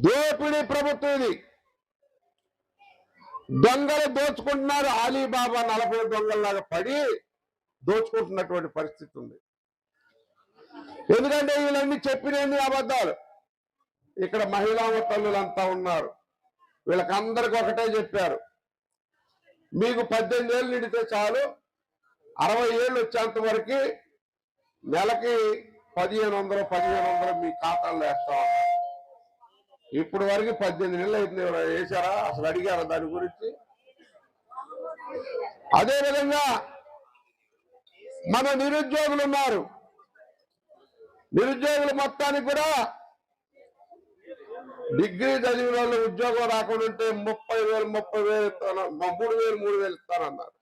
దోపిడీ ప్రభుత్వం ఇది. దొంగలు దోచుకుంటున్నారు. అలీబాబా 40 దొంగల్లాగా పడి దోచుకుంటున్నటువంటి పరిస్థితి ఉంది. ఎందుకంటే వీళ్ళన్నీ చెప్పినన్ని అబద్ధాలు. ఇక్కడ మహిళా తల్లులంతా ఉన్నారు. వీళ్ళకందరికీ ఒకటే చెప్పారు, మీకు 18 ఏళ్ళు నిండితే చాలు, 60 ఏళ్ళు వచ్చేంత వరకు నెలకి 1500 మీ ఖాతాల్లో వేస్తామన్నారు. ఇప్పుడు వరకు 18 నెలలు అయితే వేశారా? అసలు అడిగారా దాని గురించి? అదేవిధంగా మన నిరుద్యోగులు ఉన్నారు. నిరుద్యోగులు మొత్తానికి కూడా డిగ్రీ చదివిన వాళ్ళు ఉద్యోగం రాకుండా ఉంటే 30,000 ఇస్తాను, 3,000 3,000 ఇస్తానన్నారు.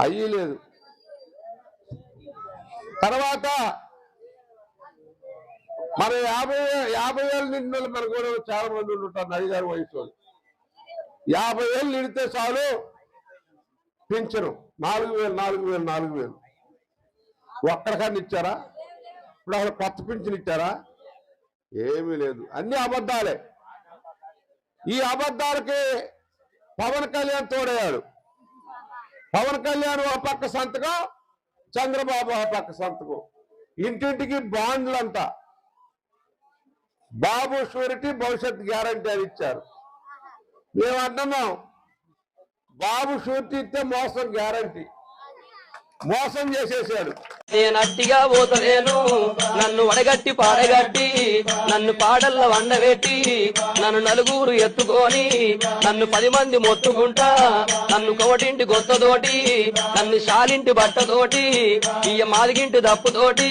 అయ్యి లేదు. తర్వాత మన 50 ఏళ్ళు నిండిన మన కూడా చాలా మంది ఉంటారు. 5-6 వయసు 50 ఏళ్ళు నిండితే చాలు పింఛను 4,000 ఒక్కడికన్నా ఇచ్చారా? ఇప్పుడు అసలు కొత్త పింఛను ఇచ్చారా? ఏమీ లేదు. అన్ని అబద్ధాలే. ఈ అబద్ధాలకి పవన్ కళ్యాణ్ తోడయ్యాడు. పవన్ కళ్యాణ్ ఒక పక్క సంతకం, చంద్రబాబు ఒక పక్క సంతకం. ఇంటింటికి బాండ్లంతా. బాబు షూరిటీ, భవిష్యత్ గ్యారంటీ అని ఇచ్చారు. మేము అంటున్నాం, బాబు షూరిటీ ఇస్తే మోసం గ్యారంటీ. మోసం చేసేసాడు. నేను అట్టిగా పోతలేను, నన్ను వడగట్టి పాడగట్టి, నన్ను పాడల్ల వండబెట్టి, నన్ను నలుగురు ఎత్తుకొని, నన్ను 10 మంది మొత్తుకుంటా, నన్ను కోటింటి గొత్తతోటి, నన్ను శాలింటి బట్టతోటి, ఇయ్య మాదిగింటి దప్పుతోటి,